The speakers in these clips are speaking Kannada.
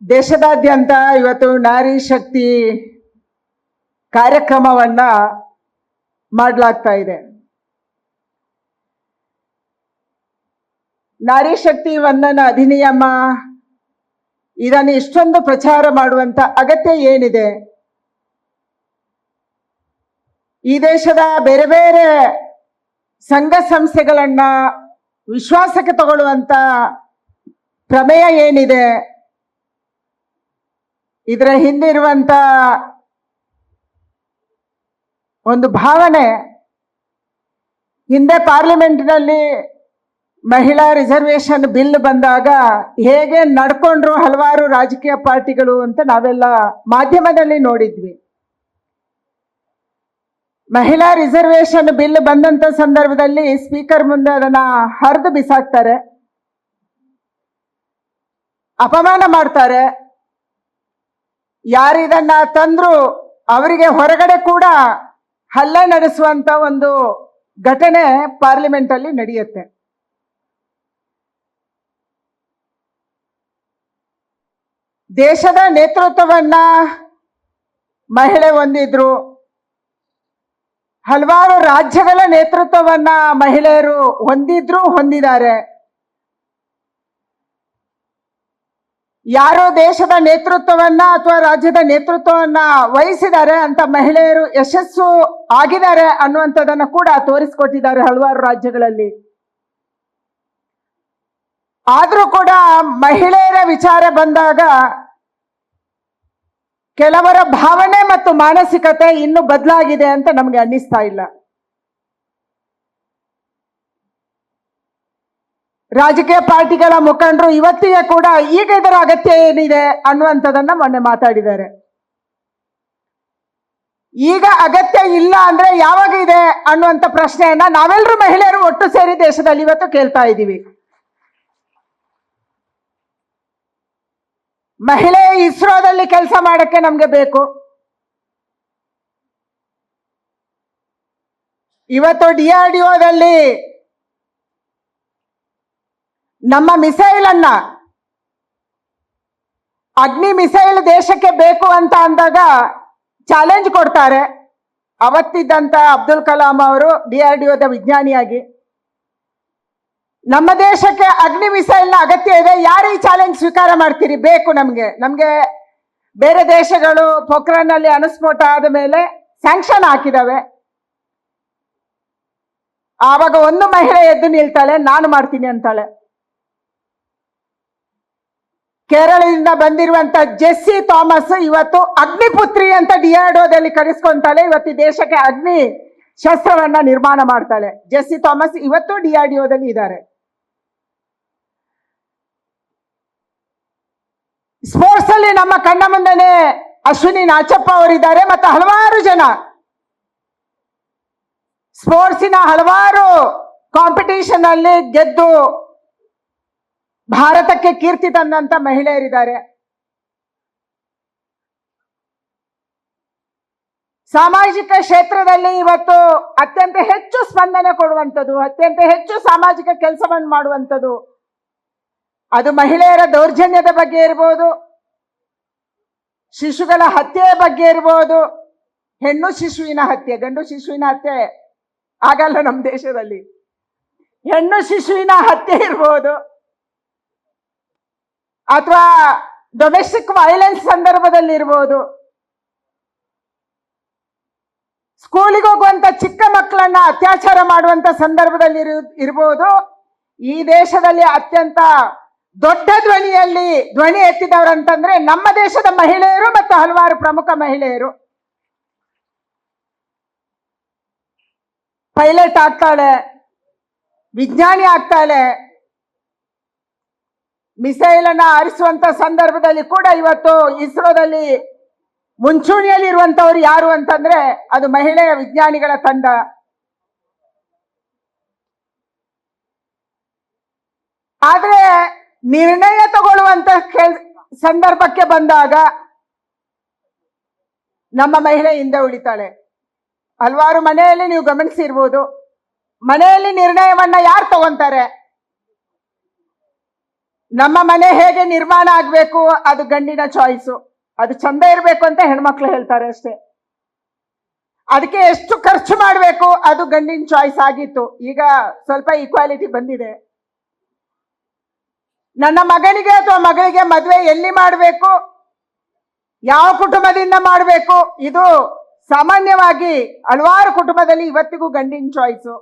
ದೇಶದಾದ್ಯಂತ ಇವತ್ತು ನಾರಿ ಶಕ್ತಿ ಕಾರ್ಯಕ್ರಮವನ್ನ ಮಾಡಲಾಗ್ತಾ ಇದೆ. ನಾರಿ ಶಕ್ತಿ ವಂದನ ಅಧಿನಿಯಮ ಇದನ್ನು ಇಷ್ಟೊಂದು ಪ್ರಚಾರ ಮಾಡುವಂತ ಅಗತ್ಯ ಏನಿದೆ? ಈ ದೇಶದ ಬೇರೆ ಬೇರೆ ಸಂಘ ಸಂಸ್ಥೆಗಳನ್ನ ವಿಶ್ವಾಸಕ್ಕೆ ತಗೊಳ್ಳುವಂತ ಪ್ರಮೇಯ ಏನಿದೆ? ಇದರ ಹಿಂದಿರುವಂತ ಒಂದು ಭಾವನೆ, ಹಿಂದೆ ಪಾರ್ಲಿಮೆಂಟ್ನಲ್ಲಿ ಮಹಿಳಾ ರಿಸರ್ವೇಶನ್ ಬಿಲ್ ಬಂದಾಗ ಹೇಗೆ ನಡ್ಕೊಂಡ್ರು ಹಲವಾರು ರಾಜಕೀಯ ಪಾರ್ಟಿಗಳು ಅಂತ ನಾವೆಲ್ಲ ಮಾಧ್ಯಮದಲ್ಲಿ ನೋಡಿದ್ವಿ. ಮಹಿಳಾ ರಿಸರ್ವೇಶನ್ ಬಿಲ್ ಬಂದಂತ ಸಂದರ್ಭದಲ್ಲಿ ಸ್ಪೀಕರ್ ಮುಂದೆ ಅದನ್ನ ಹರಿದು ಬಿಸಾಕ್ತಾರೆ, ಅಪಮಾನ ಮಾಡ್ತಾರೆ. ಯಾರಿದನ್ನ ತಂದ್ರು ಅವರಿಗೆ ಹೊರಗಡೆ ಕೂಡ ಹಲ್ಲೆ ನಡೆಸುವಂತ ಒಂದು ಘಟನೆ ಪಾರ್ಲಿಮೆಂಟ್ ಅಲ್ಲಿ ನಡೆಯುತ್ತೆ. ದೇಶದ ನೇತೃತ್ವವನ್ನ ಮಹಿಳೆ ಹೊಂದಿದ್ರು, ಹಲವಾರು ರಾಜ್ಯಗಳ ನೇತೃತ್ವವನ್ನ ಮಹಿಳೆಯರು ಹೊಂದಿದ್ದಾರೆ. ಯಾರು ದೇಶದ ನೇತೃತ್ವವನ್ನ ಅಥವಾ ರಾಜ್ಯದ ನೇತೃತ್ವವನ್ನ ವಹಿಸಿದ್ದಾರೆ ಅಂತ ಮಹಿಳೆಯರು ಯಶಸ್ಸು ಆಗಿದ್ದಾರೆ ಅನ್ನುವಂಥದ್ದನ್ನು ಕೂಡ ತೋರಿಸಿಕೊಟ್ಟಿದ್ದಾರೆ ಹಲವಾರು ರಾಜ್ಯಗಳಲ್ಲಿ. ಆದ್ರೂ ಕೂಡ ಮಹಿಳೆಯರ ವಿಚಾರ ಬಂದಾಗ ಕೆಲವರ ಭಾವನೆ ಮತ್ತು ಮಾನಸಿಕತೆ ಇನ್ನೂ ಬದಲಾಗಿದೆ ಅಂತ ನಮಗೆ ಅನ್ನಿಸ್ತಾ ಇಲ್ಲ. ರಾಜಕೀಯ ಪಾರ್ಟಿಗಳ ಮುಖಂಡರು ಇವತ್ತಿಗೆ ಕೂಡ ಈಗ ಇದರ ಅಗತ್ಯ ಏನಿದೆ ಅನ್ನುವಂಥದ್ದನ್ನ ಮೊನ್ನೆ ಮಾತಾಡಿದ್ದಾರೆ. ಈಗ ಅಗತ್ಯ ಇಲ್ಲ ಅಂದ್ರೆ ಯಾವಾಗ ಇದೆ ಅನ್ನುವಂಥ ಪ್ರಶ್ನೆಯನ್ನ ನಾವೆಲ್ಲರೂ ಮಹಿಳೆಯರು ಒಟ್ಟು ಸೇರಿ ದೇಶದಲ್ಲಿ ಇವತ್ತು ಕೇಳ್ತಾ ಇದ್ದೀವಿ. ಮಹಿಳೆ ಇಸ್ರೋದಲ್ಲಿ ಕೆಲಸ ಮಾಡಕ್ಕೆ ನಮ್ಗೆ ಬೇಕು. ಇವತ್ತು DRDOದಲ್ಲಿ ನಮ್ಮ ಮಿಸೈಲ್ ಅನ್ನ, ಅಗ್ನಿ ಮಿಸೈಲ್ ದೇಶಕ್ಕೆ ಬೇಕು ಅಂತ ಅಂದಾಗ ಚಾಲೆಂಜ್ ಕೊಡ್ತಾರೆ. ಅವತ್ತಿದ್ದಂತ ಅಬ್ದುಲ್ ಕಲಾಂ ಅವರು DRDOದ ವಿಜ್ಞಾನಿಯಾಗಿ, ನಮ್ಮ ದೇಶಕ್ಕೆ ಅಗ್ನಿ ಮಿಸೈಲ್ನ ಅಗತ್ಯ ಇದೆ, ಯಾರು ಈ ಚಾಲೆಂಜ್ ಸ್ವೀಕಾರ ಮಾಡ್ತೀರಿ? ಬೇಕು ನಮ್ಗೆ ಬೇರೆ ದೇಶಗಳು ಪೋಖ್ರಾನ್ನಲ್ಲಿ ಅಣುಸ್ಫೋಟ ಆದ ಮೇಲೆ ಸ್ಯಾಂಕ್ಷನ್ ಹಾಕಿದಾವೆ. ಆವಾಗ ಒಂದು ಮಹಿಳೆ ಎದ್ದು ನಿಲ್ತಾಳೆ, ನಾನು ಮಾಡ್ತೀನಿ ಅಂತಾಳೆ. ಕೇರಳದಿಂದ ಬಂದಿರುವಂತ ಜೆಸ್ಸಿ ಥಾಮಸ್ ಇವತ್ತು ಅಗ್ನಿಪುತ್ರಿ ಅಂತ DRDOದಲ್ಲಿ ಕರೆಸ್ಕೊಂತಾಳೆ. ಇವತ್ತು ದೇಶಕ್ಕೆ ಅಗ್ನಿ ಶಸ್ತ್ರವನ್ನ ನಿರ್ಮಾಣ ಮಾಡ್ತಾಳೆ. ಜೆಸ್ಸಿ ಥಾಮಸ್ ಇವತ್ತು DRDOದಲ್ಲಿ ಇದ್ದಾರೆ. ಸ್ಪೋರ್ಟ್ಸ್ ಅಲ್ಲಿ ನಮ್ಮ ಕಣ್ಣ ಮುಂದೆನೆ ಅಶ್ವಿನಿ ನಾಚಪ್ಪ ಅವರಿದ್ದಾರೆ, ಮತ್ತು ಹಲವಾರು ಜನ ಸ್ಪೋರ್ಟ್ಸಿನ ಹಲವಾರು ಕಾಂಪಿಟೇಷನ್ ಅಲ್ಲಿ ಗೆದ್ದು ಭಾರತಕ್ಕೆ ಕೀರ್ತಿ ತಂದಂತ ಮಹಿಳೆಯರಿದ್ದಾರೆ. ಸಾಮಾಜಿಕ ಕ್ಷೇತ್ರದಲ್ಲಿ ಇವತ್ತು ಅತ್ಯಂತ ಹೆಚ್ಚು ಸ್ಪಂದನೆ ಕೊಡುವಂಥದ್ದು, ಅತ್ಯಂತ ಹೆಚ್ಚು ಸಾಮಾಜಿಕ ಕೆಲಸವನ್ನು ಮಾಡುವಂಥದ್ದು, ಅದು ಮಹಿಳೆಯರ ದೌರ್ಜನ್ಯದ ಬಗ್ಗೆ ಇರ್ಬೋದು, ಶಿಶುಗಳ ಹತ್ಯೆಯ ಬಗ್ಗೆ ಇರ್ಬೋದು, ಹೆಣ್ಣು ಶಿಶುವಿನ ಹತ್ಯೆ, ಗಂಡು ಶಿಶುವಿನ ಹತ್ಯೆ ಆಗಲ್ಲ ನಮ್ಮ ದೇಶದಲ್ಲಿ, ಹೆಣ್ಣು ಶಿಶುವಿನ ಹತ್ಯೆ ಇರ್ಬೋದು, ಅಥವಾ ಡೊಮೆಸ್ಟಿಕ್ ವೈಲೆನ್ಸ್ ಸಂದರ್ಭದಲ್ಲಿ ಇರ್ಬೋದು, ಸ್ಕೂಲಿಗೆ ಹೋಗುವಂತ ಚಿಕ್ಕ ಮಕ್ಕಳನ್ನ ಅತ್ಯಾಚಾರ ಮಾಡುವಂತ ಸಂದರ್ಭದಲ್ಲಿ ಇರ್ಬೋದು. ಈ ದೇಶದಲ್ಲಿ ಅತ್ಯಂತ ದೊಡ್ಡ ಧ್ವನಿಯಲ್ಲಿ ಧ್ವನಿ ಎತ್ತಿದವರು ಅಂತಂದ್ರೆ ನಮ್ಮ ದೇಶದ ಮಹಿಳೆಯರು ಮತ್ತು ಹಲವಾರು ಪ್ರಮುಖ ಮಹಿಳೆಯರು. ಪೈಲಟ್ ಆಗ್ತಾಳೆ, ವಿಜ್ಞಾನಿ ಆಗ್ತಾಳೆ, ಮಿಸೈಲ್ ಅನ್ನ ಹಾರಿಸುವಂತ ಸಂದರ್ಭದಲ್ಲಿ ಕೂಡ ಇವತ್ತು ಇಸ್ರೋದಲ್ಲಿ ಮುಂಚೂಣಿಯಲ್ಲಿ ಇರುವಂತವ್ರು ಯಾರು ಅಂತಂದ್ರೆ ಅದು ಮಹಿಳೆಯ ವಿಜ್ಞಾನಿಗಳ ತಂಡ. ಆದ್ರೆ ನಿರ್ಣಯ ತಗೊಳ್ಳುವಂತ ಸಂದರ್ಭಕ್ಕೆ ಬಂದಾಗ ನಮ್ಮ ಮಹಿಳೆ ಹಿಂದೆ ಉಳಿತಾಳೆ. ಹಲವಾರು ಮನೆಯಲ್ಲಿ ನೀವು ಗಮನಿಸಿರ್ಬೋದು, ಮನೆಯಲ್ಲಿ ನಿರ್ಣಯವನ್ನ ಯಾರು ತಗೊಂತಾರೆ? ನಮ್ಮ ಮನೆ ಹೇಗೆ ನಿರ್ಮಾಣ ಆಗ್ಬೇಕು ಅದು ಗಂಡಿನ ಚಾಯ್ಸು, ಅದು ಚಂದ ಇರಬೇಕು ಅಂತ ಹೆಣ್ಮಕ್ಳು ಹೇಳ್ತಾರೆ ಅಷ್ಟೇ. ಅದಕ್ಕೆ ಎಷ್ಟು ಖರ್ಚು ಮಾಡಬೇಕು ಅದು ಗಂಡಿನ ಚಾಯ್ಸ್ ಆಗಿತ್ತು. ಈಗ ಸ್ವಲ್ಪ ಈಕ್ವಾಲಿಟಿ ಬಂದಿದೆ. ನನ್ನ ಮಗನಿಗೆ ಅಥವಾ ಮಗಳಿಗೆ ಮದುವೆ ಎಲ್ಲಿ ಮಾಡಬೇಕು, ಯಾವ ಕುಟುಂಬದಿಂದ ಮಾಡಬೇಕು, ಇದು ಸಾಮಾನ್ಯವಾಗಿ ಹಲವಾರು ಕುಟುಂಬದಲ್ಲಿ ಇವತ್ತಿಗೂ ಗಂಡಿನ ಚಾಯ್ಸು.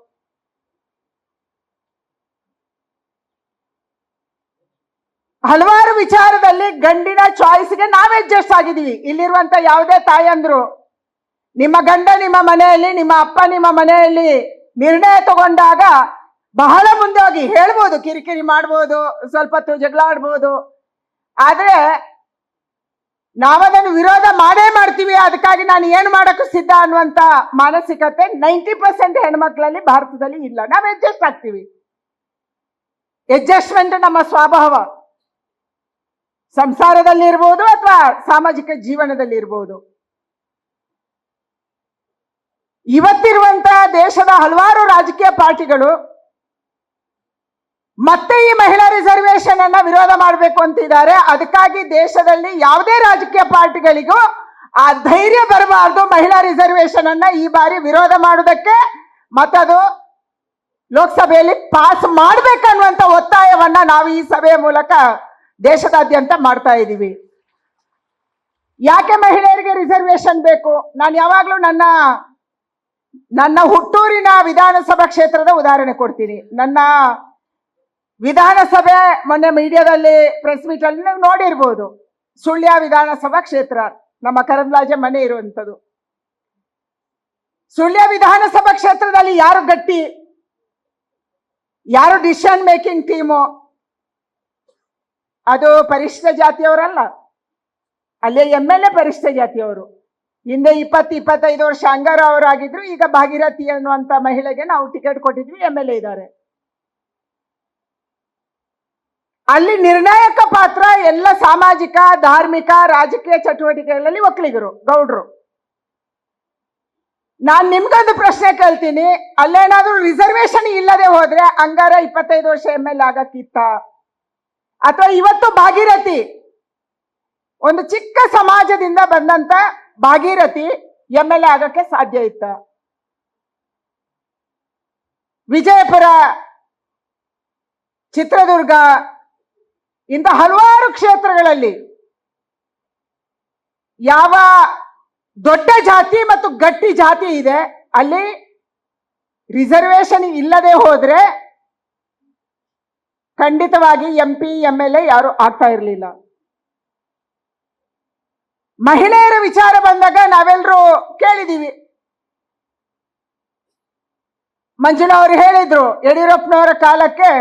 ಹಲವಾರು ವಿಚಾರದಲ್ಲಿ ಗಂಡಿನ ಚಾಯ್ಸ್ಗೆ ನಾವೇ ಅಡ್ಜಸ್ಟ್ ಆಗಿದ್ದೀವಿ. ಇಲ್ಲಿರುವಂತ ಯಾವುದೇ ತಾಯಂದ್ರು ನಿಮ್ಮ ಗಂಡ ನಿಮ್ಮ ಮನೆಯಲ್ಲಿ, ನಿಮ್ಮ ಅಪ್ಪ ನಿಮ್ಮ ಮನೆಯಲ್ಲಿ ನಿರ್ಣಯ ತಗೊಂಡಾಗ ಬಹಳ ಮುಂದೆ ಹೋಗಿ ಹೇಳ್ಬೋದು, ಕಿರಿಕಿರಿ ಮಾಡ್ಬೋದು, ಸ್ವಲ್ಪ ಹೊತ್ತು ಜಗಳ ಆಡ್ಬೋದು, ಆದ್ರೆ ನಾವದನ್ನು ವಿರೋಧ ಮಾಡೇ ಮಾಡ್ತೀವಿ. ಅದಕ್ಕಾಗಿ ನಾನು ಏನು ಮಾಡಕ್ಕೂ ಸಿದ್ಧ ಅನ್ನುವಂತ ಮಾನಸಿಕತೆ 90% ಹೆಣ್ಮಕ್ಳಲ್ಲಿ ಭಾರತದಲ್ಲಿ ಇಲ್ಲ. ನಾವು ಅಡ್ಜಸ್ಟ್ ಆಗ್ತೀವಿ. ಅಡ್ಜಸ್ಟ್ಮೆಂಟ್ ನಮ್ಮ ಸ್ವಭಾವ, ಸಂಸಾರದಲ್ಲಿ ಇರ್ಬೋದು ಅಥವಾ ಸಾಮಾಜಿಕ ಜೀವನದಲ್ಲಿ ಇರ್ಬೋದು. ಇವತ್ತಿರುವಂತ ದೇಶದ ಹಲವಾರು ರಾಜಕೀಯ ಪಾರ್ಟಿಗಳು ಮತ್ತೆ ಈ ಮಹಿಳಾ ರಿಸರ್ವೇಶನ್ ಅನ್ನ ವಿರೋಧ ಮಾಡಬೇಕು ಅಂತಿದ್ದಾರೆ. ಅದಕ್ಕಾಗಿ ದೇಶದಲ್ಲಿ ಯಾವುದೇ ರಾಜಕೀಯ ಪಾರ್ಟಿಗಳಿಗೂ ಆ ಧೈರ್ಯ ಬರಬಾರದು ಮಹಿಳಾ ರಿಸರ್ವೇಶನ್ ಅನ್ನ ಈ ಬಾರಿ ವಿರೋಧ ಮಾಡುವುದಕ್ಕೆ, ಮತ್ತದು ಲೋಕಸಭೆಯಲ್ಲಿ ಪಾಸ್ ಮಾಡಬೇಕನ್ನುವಂತ ಒತ್ತಾಯವನ್ನ ನಾವು ಈ ಸಭೆಯ ಮೂಲಕ ದೇಶದಾದ್ಯಂತ ಮಾಡ್ತಾ ಇದ್ದೀವಿ. ಯಾಕೆ ಮಹಿಳೆಯರಿಗೆ ರಿಸರ್ವೇಶನ್ ಬೇಕು? ನಾನು ಯಾವಾಗ್ಲೂ ನನ್ನ ಹುಟ್ಟೂರಿನ ವಿಧಾನಸಭಾ ಕ್ಷೇತ್ರದ ಉದಾಹರಣೆ ಕೊಡ್ತೀನಿ. ನನ್ನ ವಿಧಾನಸಭೆ ಮೊನ್ನೆ ಮೀಡಿಯಾದಲ್ಲಿ ಪ್ರೆಸ್ ಮೀಟ್ ಅಲ್ಲಿ ನೀವು ನೋಡಿರ್ಬೋದು. ಸುಳ್ಯ ವಿಧಾನಸಭಾ ಕ್ಷೇತ್ರ, ನಮ್ಮ ಕರಂದ್ಲಾಜೆ ಮನೆ ಇರುವಂಥದ್ದು. ಸುಳ್ಯ ವಿಧಾನಸಭಾ ಕ್ಷೇತ್ರದಲ್ಲಿ ಯಾರು ಗಟ್ಟಿ, ಯಾರು ಡಿಸಿಷನ್ ಮೇಕಿಂಗ್ ಟೀಮು, ಅದು ಪರಿಶಿಷ್ಟ ಜಾತಿಯವರಲ್ಲ, ಅಲ್ಲೇ MLA ಪರಿಶಿಷ್ಟ ಜಾತಿಯವರು. ಹಿಂದೆ 20-25 ವರ್ಷ ಅಂಗಾರ ಅವರಾಗಿದ್ರು. ಈಗ ಭಾಗೀರಥಿ ಅನ್ನುವಂತ ಮಹಿಳೆಗೆ ನಾವು ಟಿಕೆಟ್ ಕೊಟ್ಟಿದ್ವಿ, MLA ಇದ್ದಾರೆ. ಅಲ್ಲಿ ನಿರ್ಣಾಯಕ ಪಾತ್ರ ಎಲ್ಲ ಸಾಮಾಜಿಕ, ಧಾರ್ಮಿಕ, ರಾಜಕೀಯ ಚಟುವಟಿಕೆಗಳಲ್ಲಿ ಒಕ್ಕಲಿಗರು, ಗೌಡ್ರು. ನಾನ್ ನಿಮ್ಗೊಂದು ಪ್ರಶ್ನೆ ಕೇಳ್ತೀನಿ, ಅಲ್ಲೇನಾದ್ರೂ ರಿಸರ್ವೇಶನ್ ಇಲ್ಲದೆ ಹೋದ್ರೆ ಅಂಗಾರ 25 ವರ್ಷ MLA ಆಗಕ್ಕಿತ್ತ? ಅಥವಾ ಇವತ್ತು ಭಾಗೀರಥಿ, ಒಂದು ಚಿಕ್ಕ ಸಮಾಜದಿಂದ ಬಂದಂತ ಭಾಗೀರಥಿ MLA ಆಗಕ್ಕೆ ಸಾಧ್ಯ ಇತ್ತ? ವಿಜಯಪುರ, ಚಿತ್ರದುರ್ಗ, ಇಂಥ ಹಲವಾರು ಕ್ಷೇತ್ರಗಳಲ್ಲಿ ಯಾವ ದೊಡ್ಡ ಜಾತಿ ಮತ್ತು ಗಟ್ಟಿ ಜಾತಿ ಇದೆ, ಅಲ್ಲಿ ರಿಸರ್ವೇಶನ್ ಇಲ್ಲದೆ ಹೋದ್ರೆ ಖಂಡಿತವಾಗಿ MP MLA ಯಾರು ಆಗ್ತಾ ಇರಲಿಲ್ಲ. ಮಹಿಳೆಯರ ವಿಚಾರ ಬಂದಾಗ ನಾವೆಲ್ಲರೂ ಕೇಳಿದೀವಿ. ಮಂಜುನವರು ಹೇಳಿದ್ರು, ಯಡಿಯೂರಪ್ಪನವರ ಕಾಲಕ್ಕೆ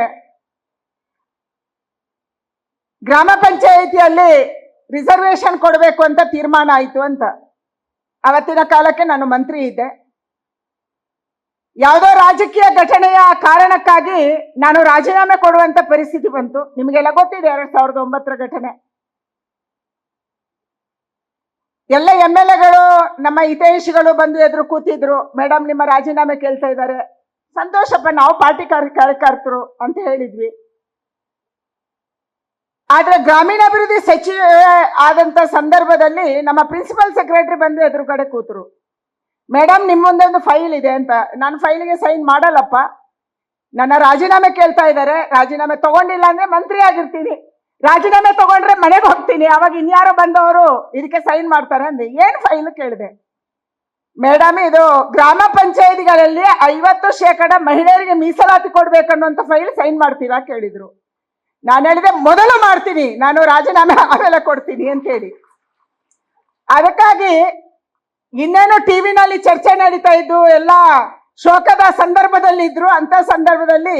ಗ್ರಾಮ ಪಂಚಾಯಿತಿಯಲ್ಲಿ ರಿಸರ್ವೇಶನ್ ಕೊಡಬೇಕು ಅಂತ ತೀರ್ಮಾನ ಆಯಿತು ಅಂತ. ಅವತ್ತಿನ ಕಾಲಕ್ಕೆ ನಾನು ಮಂತ್ರಿ ಇದ್ದೆ. ಯಾವುದೋ ರಾಜಕೀಯ ಘಟನೆಯ ಕಾರಣಕ್ಕಾಗಿ ನಾನು ರಾಜೀನಾಮೆ ಕೊಡುವಂತ ಪರಿಸ್ಥಿತಿ ಬಂತು. ನಿಮಗೆಲ್ಲ ಗೊತ್ತಿದೆ 2009 ಘಟನೆ. ಎಲ್ಲ MLAಗಳು, ನಮ್ಮ ಹಿತೈಷಿಗಳು ಬಂದು ಎದುರು ಕೂತಿದ್ರು. ಮೇಡಮ್, ನಿಮ್ಮ ರಾಜೀನಾಮೆ ಕೇಳ್ತಾ ಇದ್ದಾರೆ. ಸಂತೋಷಪ್ಪ, ನಾವು ಪಾರ್ಟಿ ಕಾರ್ಯಕರ್ತರು ಅಂತ ಹೇಳಿದ್ವಿ. ಆದ್ರೆ ಗ್ರಾಮೀಣಾಭಿವೃದ್ಧಿ ಸಚಿವ ಆದಂತ ಸಂದರ್ಭದಲ್ಲಿ ನಮ್ಮ ಪ್ರಿನ್ಸಿಪಲ್ ಸೆಕ್ರೆಟರಿ ಬಂದು ಎದುರುಗಡೆ ಕೂತರು. ಮೇಡಮ್, ನಿಮ್ಮ ಮುಂದೆ ಒಂದು ಫೈಲ್ ಇದೆ ಅಂತ. ನಾನು ಫೈಲ್ಗೆ ಸೈನ್ ಮಾಡಲ್ಲಪ್ಪ, ನನ್ನ ರಾಜೀನಾಮೆ ಕೇಳ್ತಾ ಇದ್ದಾರೆ. ರಾಜೀನಾಮೆ ತಗೊಂಡಿಲ್ಲ ಅಂದ್ರೆ ಮಂತ್ರಿ ಆಗಿರ್ತೀನಿ, ರಾಜೀನಾಮೆ ತಗೊಂಡ್ರೆ ಮನೆಗೆ ಹೋಗ್ತೀನಿ, ಅವಾಗ ಇನ್ಯಾರೋ ಬಂದವರು ಇದಕ್ಕೆ ಸೈನ್ ಮಾಡ್ತಾರೆ ಅಂದೆ. ಏನ್ ಫೈಲ್ ಕೇಳಿದೆ. ಮೇಡಮ್, ಇದು ಗ್ರಾಮ ಪಂಚಾಯತಿಗಳಲ್ಲಿ 50% ಮಹಿಳೆಯರಿಗೆ ಮೀಸಲಾತಿ ಕೊಡ್ಬೇಕನ್ನುವಂತ ಫೈಲ್ ಸೈನ್ ಮಾಡ್ತೀರಾ ಕೇಳಿದ್ರು. ನಾನು ಹೇಳಿದೆ, ಮೊದಲು ಮಾಡ್ತೀನಿ, ನಾನು ರಾಜೀನಾಮೆ ಆಮೇಲೆ ಕೊಡ್ತೀನಿ ಅಂತ ಹೇಳಿ. ಅದಕ್ಕಾಗಿ ಇನ್ನೇನು ಟಿವಿನಲ್ಲಿ ಚರ್ಚೆ ನಡೀತಾ ಇದ್ದು, ಎಲ್ಲ ಶೋಕದ ಸಂದರ್ಭದಲ್ಲಿ ಇದ್ರು. ಅಂತ ಸಂದರ್ಭದಲ್ಲಿ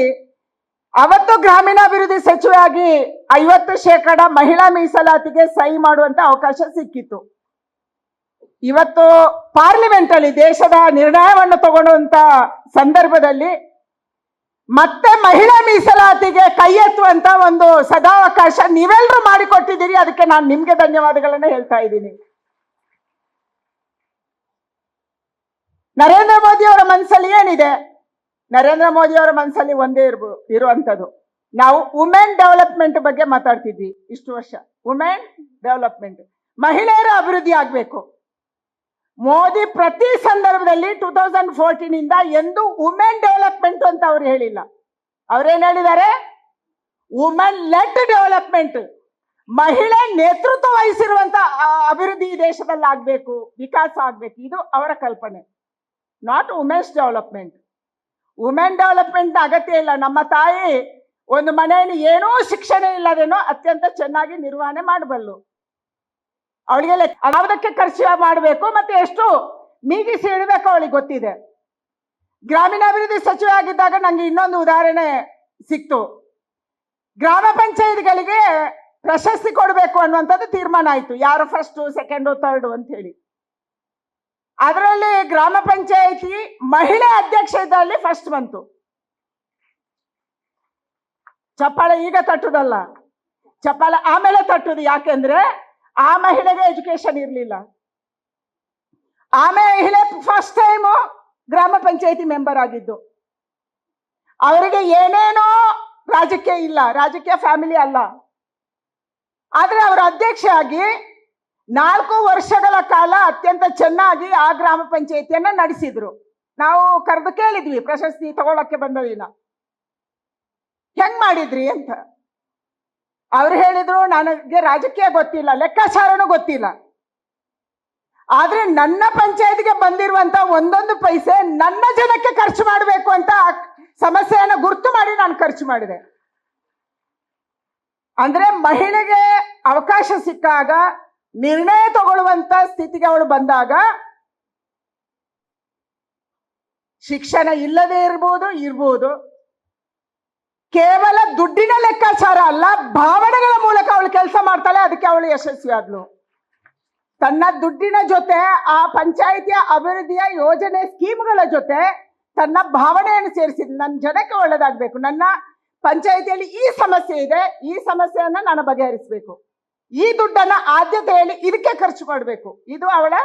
ಅವತ್ತು ಗ್ರಾಮೀಣಾಭಿವೃದ್ಧಿ ಸಚಿವೆಯಾಗಿ 50% ಮಹಿಳಾ ಮೀಸಲಾತಿಗೆ ಸಹಿ ಮಾಡುವಂತ ಅವಕಾಶ ಸಿಕ್ಕಿತ್ತು. ಇವತ್ತು ಪಾರ್ಲಿಮೆಂಟ್ ಅಲ್ಲಿ ದೇಶದ ನಿರ್ಣಯವನ್ನು ತಗೊಳ್ಳುವಂತ ಸಂದರ್ಭದಲ್ಲಿ ಮತ್ತೆ ಮಹಿಳಾ ಮೀಸಲಾತಿಗೆ ಕೈ ಎತ್ತುವಂತ ಒಂದು ಸದಾವಕಾಶ ನೀವೆಲ್ಲರೂ ಮಾಡಿಕೊಟ್ಟಿದ್ದೀರಿ. ಅದಕ್ಕೆ ನಾನು ನಿಮ್ಗೆ ಧನ್ಯವಾದಗಳನ್ನ ಹೇಳ್ತಾ ಇದ್ದೀನಿ. ನರೇಂದ್ರ ಮೋದಿ ಅವರ ಮನಸ್ಸಲ್ಲಿ ಏನಿದೆ? ನರೇಂದ್ರ ಮೋದಿ ಅವರ ಮನಸ್ಸಲ್ಲಿ ಒಂದೇ ಇರುವಂತದ್ದು, ನಾವು ವುಮೆನ್ ಡೆವಲಪ್ಮೆಂಟ್ ಬಗ್ಗೆ ಮಾತಾಡ್ತಿದ್ವಿ ಇಷ್ಟು ವರ್ಷ. ವುಮೆನ್ ಡೆವಲಪ್ಮೆಂಟ್, ಮಹಿಳೆಯರ ಅಭಿವೃದ್ಧಿ ಆಗಬೇಕು. ಮೋದಿ ಪ್ರತಿ ಸಂದರ್ಭದಲ್ಲಿ 2014 ಇಂದ ಎಂದು ವುಮೆನ್ ಡೆವಲಪ್ಮೆಂಟ್ ಅಂತ ಅವ್ರು ಹೇಳಿಲ್ಲ. ಅವ್ರೇನ್ ಹೇಳಿದ್ದಾರೆ? ವುಮೆನ್ ಲೆಡ್ ಡೆವಲಪ್ಮೆಂಟ್, ಮಹಿಳೆ ನೇತೃತ್ವ ವಹಿಸಿರುವಂತ ಅಭಿವೃದ್ಧಿ ಈ ದೇಶದಲ್ಲಿ ಆಗ್ಬೇಕು, ವಿಕಾಸ ಆಗ್ಬೇಕು, ಇದು ಅವರ ಕಲ್ಪನೆ. Not women's development. Women development ಅಗತ್ಯ ಇಲ್ಲ. ನಮ್ಮ ತಾಯಿ ಒಂದು ಮನೆಯಲ್ಲಿ ಏನೂ ಶಿಕ್ಷಣ ಇಲ್ಲದೇನೋ ಅತ್ಯಂತ ಚೆನ್ನಾಗಿ ನಿರ್ವಹಣೆ ಮಾಡಬಲ್ಲು. ಅವಳಿಗೆ ಯಾವುದಕ್ಕೆ ಖರ್ಚು ಮಾಡಬೇಕು ಮತ್ತೆ ಎಷ್ಟು ಮೀಗಿಸಿ ಇಡಬೇಕು ಅವಳಿಗೆ ಗೊತ್ತಿದೆ. ಗ್ರಾಮೀಣಾಭಿವೃದ್ಧಿ ಸಚಿವ ಆಗಿದ್ದಾಗ ನಂಗೆ ಇನ್ನೊಂದು ಉದಾಹರಣೆ ಸಿಕ್ತು. ಗ್ರಾಮ ಪಂಚಾಯತ್ಗಳಿಗೆ ಪ್ರಶಸ್ತಿ ಕೊಡಬೇಕು ಅನ್ನುವಂಥದ್ದು ತೀರ್ಮಾನ ಆಯಿತು, ಯಾರು ಫಸ್ಟ್ ಸೆಕೆಂಡು ಥರ್ಡು ಅಂತ ಹೇಳಿ. ಅದರಲ್ಲಿ ಗ್ರಾಮ ಪಂಚಾಯತಿ ಮಹಿಳಾ ಅಧ್ಯಕ್ಷ ಇದ್ದಲ್ಲಿ ಫಸ್ಟ್ ಬಂತು. ಚಪ್ಪಾಳೆ ಈಗ ತಟ್ಟುದಲ್ಲ, ಚಪ್ಪಾಳೆ ಆಮೇಲೆ ತಟ್ಟುದು. ಯಾಕೆಂದ್ರೆ ಆ ಮಹಿಳೆಗೆ ಎಜುಕೇಶನ್ ಇರಲಿಲ್ಲ. ಆ ಮಹಿಳೆ ಫಸ್ಟ್ ಟೈಮು ಗ್ರಾಮ ಪಂಚಾಯತಿ ಮೆಂಬರ್ ಆಗಿದ್ದು. ಅವರಿಗೆ ಏನೇನೋ ರಾಜಕೀಯ ಇಲ್ಲ, ರಾಜಕೀಯ ಫ್ಯಾಮಿಲಿ ಅಲ್ಲ. ಆದರೆ ಅವರ ಅಧ್ಯಕ್ಷ ಆಗಿ 4 ವರ್ಷಗಳ ಕಾಲ ಅತ್ಯಂತ ಚೆನ್ನಾಗಿ ಆ ಗ್ರಾಮ ಪಂಚಾಯತಿಯನ್ನ ನಡೆಸಿದ್ರು. ನಾವು ಕರೆದು ಕೇಳಿದ್ವಿ ಪ್ರಶಸ್ತಿ ತಗೊಳಕ್ಕೆ ಬಂದದಿನ ಹೆಂಗ್ ಮಾಡಿದ್ರಿ ಅಂತ. ಅವ್ರು ಹೇಳಿದ್ರು ನನಗೆ ರಾಜಕೀಯ ಗೊತ್ತಿಲ್ಲ, ಲೆಕ್ಕಾಚಾರನೂ ಗೊತ್ತಿಲ್ಲ, ಆದ್ರೆ ನನ್ನ ಪಂಚಾಯತ್ಗೆ ಬಂದಿರುವಂತ ಒಂದೊಂದು ಪೈಸೆ ನನ್ನ ಜನಕ್ಕೆ ಖರ್ಚು ಮಾಡಬೇಕು ಅಂತ ಸಮಸ್ಯೆಯನ್ನು ಗುರ್ತು ಮಾಡಿ ನಾನು ಖರ್ಚು ಮಾಡಿದೆ. ಅಂದ್ರೆ ಮಹಿಳೆಗೆ ಅವಕಾಶ ಸಿಕ್ಕಾಗ, ನಿರ್ಣಯ ತಗೊಳ್ಳುವಂತ ಸ್ಥಿತಿಗೆ ಅವಳು ಬಂದಾಗ, ಶಿಕ್ಷಣ ಇಲ್ಲದೆ ಇರ್ಬೋದು, ಕೇವಲ ದುಡ್ಡಿನ ಲೆಕ್ಕಾಚಾರ ಅಲ್ಲ, ಭಾವನೆಗಳ ಮೂಲಕ ಅವಳು ಕೆಲಸ ಮಾಡ್ತಾಳೆ, ಅದಕ್ಕೆ ಅವಳು ಯಶಸ್ವಿ ಆದ್ಲು. ತನ್ನ ದುಡ್ಡಿನ ಜೊತೆ ಆ ಪಂಚಾಯಿತಿಯ ಅಭಿವೃದ್ಧಿಯ ಯೋಜನೆ ಸ್ಕೀಮ್ಗಳ ಜೊತೆ ತನ್ನ ಭಾವನೆಯನ್ನು ಸೇರಿಸಿದ್ಲು. ನನ್ನ ಜನಕ್ಕೆ ಒಳ್ಳೇದಾಗಬೇಕು, ನನ್ನ ಪಂಚಾಯಿತಿಯಲ್ಲಿ ಈ ಸಮಸ್ಯೆ ಇದೆ, ಈ ಸಮಸ್ಯೆಯನ್ನ ನಾನು ಬಗೆಹರಿಸಬೇಕು, ಈ ದುಡ್ಡನ್ನ ಆದ್ಯತೆಯಲ್ಲಿ ಇದಕ್ಕೆ ಖರ್ಚು ಮಾಡಬೇಕು. ಇದು ಅವಳ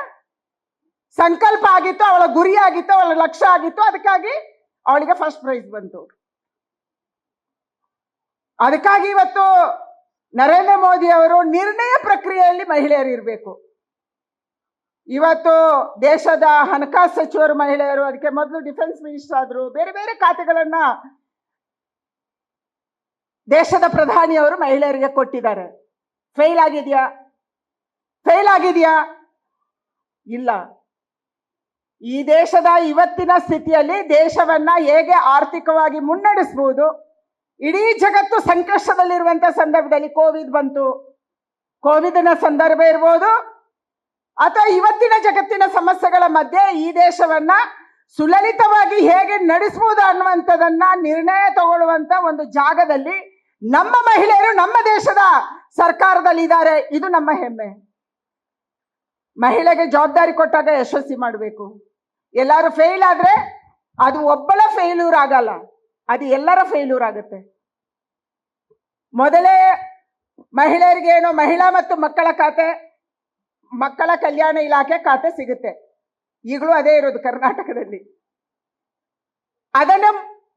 ಸಂಕಲ್ಪ ಆಗಿತ್ತು, ಅವಳ ಗುರಿ ಆಗಿತ್ತು, ಅವಳ ಲಕ್ಷ್ಯ ಆಗಿತ್ತು. ಅದಕ್ಕಾಗಿ ಅವಳಿಗೆ ಫಸ್ಟ್ ಪ್ರೈಸ್ ಬಂತು. ಅದಕ್ಕಾಗಿ ಇವತ್ತು ನರೇಂದ್ರ ಮೋದಿ ಅವರು ನಿರ್ಣಯ ಪ್ರಕ್ರಿಯೆಯಲ್ಲಿ ಮಹಿಳೆಯರು ಇರಬೇಕು. ಇವತ್ತು ದೇಶದ ಹಣಕಾಸು ಸಚಿವರು ಮಹಿಳೆಯರು, ಅದಕ್ಕೆ ಮೊದಲು ಡಿಫೆನ್ಸ್ ಮಿನಿಸ್ಟರ್ ಆದ್ರು, ಬೇರೆ ಬೇರೆ ಖಾತೆಗಳನ್ನ ದೇಶದ ಪ್ರಧಾನಿಯವರು ಮಹಿಳೆಯರಿಗೆ ಕೊಟ್ಟಿದ್ದಾರೆ. ಫೇಲ್ ಆಗಿದೆಯಾ? ಇಲ್ಲ. ಈ ದೇಶದ ಇವತ್ತಿನ ಸ್ಥಿತಿಯಲ್ಲಿ ದೇಶವನ್ನ ಹೇಗೆ ಆರ್ಥಿಕವಾಗಿ ಮುನ್ನಡೆಸಬಹುದು, ಇಡೀ ಜಗತ್ತು ಸಂಕಷ್ಟದಲ್ಲಿರುವಂತ ಸಂದರ್ಭದಲ್ಲಿ ಕೋವಿಡ್ ಬಂತು, ಕೋವಿಡ್ನ ಸಂದರ್ಭ ಇರ್ಬೋದು, ಅಥವಾ ಇವತ್ತಿನ ಜಗತ್ತಿನ ಸಮಸ್ಯೆಗಳ ಮಧ್ಯೆ ಈ ದೇಶವನ್ನ ಸುಲಲಿತವಾಗಿ ಹೇಗೆ ನಡೆಸಬಹುದು ಅನ್ನುವಂಥದ್ದನ್ನ ನಿರ್ಣಯ ತಗೊಳ್ಳುವಂತ ಒಂದು ಜಾಗದಲ್ಲಿ ನಮ್ಮ ಮಹಿಳೆಯರು ನಮ್ಮ ದೇಶದ ಸರ್ಕಾರದಲ್ಲಿ ಇದ್ದಾರೆ. ಇದು ನಮ್ಮ ಹೆಮ್ಮೆ. ಮಹಿಳೆಗೆ ಜವಾಬ್ದಾರಿ ಕೊಟ್ಟಾಗ ಯಶಸ್ವಿ ಮಾಡಬೇಕು. ಎಲ್ಲರೂ ಫೇಲ್ ಆದ್ರೆ ಅದು ಒಬ್ಬಳ ಫೇಲ್ಯೂರ್ ಆಗಲ್ಲ, ಅದು ಎಲ್ಲರ ಫೇಲ್ಯೂರ್ ಆಗುತ್ತೆ. ಮೊದಲೇ ಮಹಿಳೆಯರಿಗೆ ಏನೋ ಮಹಿಳಾ ಮತ್ತು ಮಕ್ಕಳ ಖಾತೆ, ಮಕ್ಕಳ ಕಲ್ಯಾಣ ಇಲಾಖೆ ಖಾತೆ ಸಿಗುತ್ತೆ. ಈಗಲೂ ಅದೇ ಇರೋದು ಕರ್ನಾಟಕದಲ್ಲಿ. ಅದನ್ನು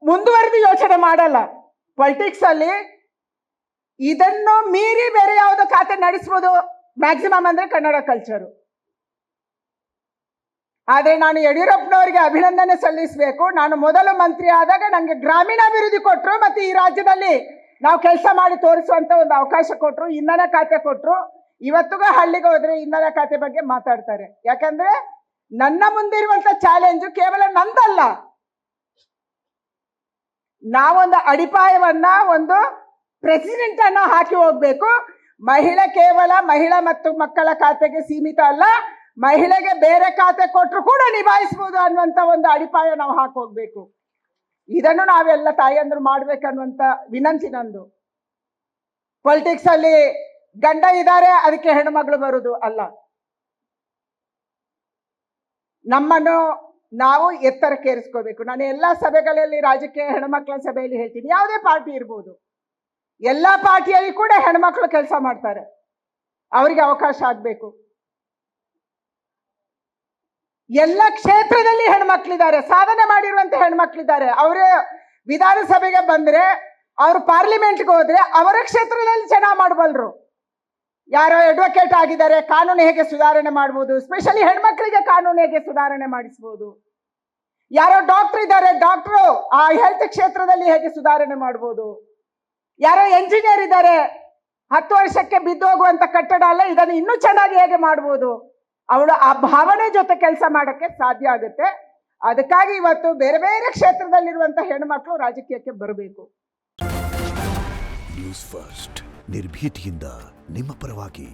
ಮುಂದುವರೆದು ಯೋಚನೆ ಮಾಡಲ್ಲ. ಪೊಲಿಟಿಕ್ಸ್ ಅಲ್ಲಿ ಇದನ್ನು ಮೀರಿ ಬೇರೆ ಯಾವುದೋ ಖಾತೆ ನಡೆಸಬಹುದು, ಮ್ಯಾಕ್ಸಿಮಮ್ ಅಂದ್ರೆ ಕನ್ನಡ ಕಲ್ಚರು. ಆದ್ರೆ ನಾನು ಯಡಿಯೂರಪ್ಪನವರಿಗೆ ಅಭಿನಂದನೆ ಸಲ್ಲಿಸಬೇಕು. ನಾನು ಮೊದಲು ಮಂತ್ರಿ ಆದಾಗ ನನಗೆ ಗ್ರಾಮೀಣಾಭಿವೃದ್ಧಿ ಕೊಟ್ಟರು, ಮತ್ತೆ ಈ ರಾಜ್ಯದಲ್ಲಿ ನಾವು ಕೆಲಸ ಮಾಡಿ ತೋರಿಸುವಂತ ಒಂದು ಅವಕಾಶ ಕೊಟ್ಟರು, ಇಂಧನ ಖಾತೆ ಕೊಟ್ಟರು. ಇವತ್ತಿಗೂ ಹಳ್ಳಿಗೆ ಹೋದ್ರೆ ಇಂಧನ ಖಾತೆ ಬಗ್ಗೆ ಮಾತಾಡ್ತಾರೆ. ಯಾಕಂದ್ರೆ ನನ್ನ ಮುಂದಿರುವಂತ ಚಾಲೆಂಜು ಕೇವಲ ನಂದಲ್ಲ. ನಾವೊಂದು ಅಡಿಪಾಯವನ್ನ, ಒಂದು ಪ್ರೆಸಿಡೆಂಟ್ ಅನ್ನ ಹಾಕಿ ಹೋಗ್ಬೇಕು. ಮಹಿಳೆ ಕೇವಲ ಮಹಿಳಾ ಮತ್ತು ಮಕ್ಕಳ ಖಾತೆಗೆ ಸೀಮಿತ ಅಲ್ಲ, ಮಹಿಳೆಗೆ ಬೇರೆ ಖಾತೆ ಕೊಟ್ಟರು ಕೂಡ ನಿಭಾಯಿಸಬಹುದು ಅನ್ನುವಂತ ಒಂದು ಅಡಿಪಾಯ ನಾವು ಹಾಕಿ ಹೋಗ್ಬೇಕು. ಇದನ್ನು ನಾವೆಲ್ಲ ತಾಯಿಯಂದ್ರು ಮಾಡ್ಬೇಕನ್ನುವಂತ ವಿನಂತಿ ನಂದು. ಪೊಲಿಟಿಕ್ಸ್ ಅಲ್ಲಿ ಗಂಡ ಇದ್ದಾರೆ ಅದಕ್ಕೆ ಹೆಣ್ಮಗಳು ಬರುವುದು ಅಲ್ಲ. ನಮ್ಮನ್ನು ನಾವು ಎತ್ತರಕ್ಕೇರಿಸ್ಕೋಬೇಕು. ನಾನು ಎಲ್ಲಾ ಸಭೆಗಳಲ್ಲಿ, ರಾಜಕೀಯ ಹೆಣ್ಮಕ್ಳ ಸಭೆಯಲ್ಲಿ ಹೇಳ್ತೀನಿ, ಯಾವುದೇ ಪಾರ್ಟಿ ಇರ್ಬೋದು, ಎಲ್ಲಾ ಪಾರ್ಟಿಯಲ್ಲಿ ಕೂಡ ಹೆಣ್ಮಕ್ಳು ಕೆಲಸ ಮಾಡ್ತಾರೆ, ಅವರಿಗೆ ಅವಕಾಶ ಆಗ್ಬೇಕು. ಎಲ್ಲ ಕ್ಷೇತ್ರದಲ್ಲಿ ಹೆಣ್ಮಕ್ಳಿದ್ದಾರೆ, ಸಾಧನೆ ಮಾಡಿರುವಂತ ಹೆಣ್ಮಕ್ಳಿದ್ದಾರೆ. ಅವರೇ ವಿಧಾನಸಭೆಗೆ ಬಂದ್ರೆ ಅವರು ಪಾರ್ಲಿಮೆಂಟ್ಗೆ ಹೋದ್ರೆ ಅವರ ಕ್ಷೇತ್ರದಲ್ಲಿ ಚೆನ್ನಾಗಿ ಮಾಡಬಲ್ಲರು. ಯಾರೋ ಅಡ್ವೊಕೇಟ್ ಆಗಿದ್ದಾರೆ, ಕಾನೂನು ಹೇಗೆ ಸುಧಾರಣೆ ಮಾಡ್ಬೋದು, ಸ್ಪೆಷಲಿ ಹೆಣ್ಮಕ್ಳಿಗೆ ಕಾನೂನು ಹೇಗೆ ಸುಧಾರಣೆ ಮಾಡಿಸ್ಬೋದು. ಯಾರೋ ಡಾಕ್ಟರ್ ಇದ್ದಾರೆ, ಡಾಕ್ಟ್ರು ಆ ಹೆಲ್ತ್ ಕ್ಷೇತ್ರದಲ್ಲಿ ಹೇಗೆ ಸುಧಾರಣೆ ಮಾಡ್ಬೋದು. ಯಾರೋ ಎಂಜಿನಿಯರ್ ಇದ್ದಾರೆ, 10 ವರ್ಷಕ್ಕೆ ಬಿದ್ದೋಗುವಂತ ಕಟ್ಟಡ ಅಲ್ಲ, ಇದನ್ನು ಇನ್ನೂ ಚೆನ್ನಾಗಿ ಹೇಗೆ ಮಾಡ್ಬೋದು. ಅವಳು ಆ ಭಾವನೆ ಜೊತೆ ಕೆಲಸ ಮಾಡೋಕ್ಕೆ ಸಾಧ್ಯ ಆಗುತ್ತೆ. ಅದಕ್ಕಾಗಿ ಇವತ್ತು ಬೇರೆ ಬೇರೆ ಕ್ಷೇತ್ರದಲ್ಲಿರುವಂತ ಹೆಣ್ಮಕ್ಳು ರಾಜಕೀಯಕ್ಕೆ ಬರಬೇಕು. ನ್ಯೂಸ್ ಫಸ್ಟ್, ನಿರ್ಭೀತಿಯಿಂದ ನಿಮ್ಮ ಪರವಾಗಿ.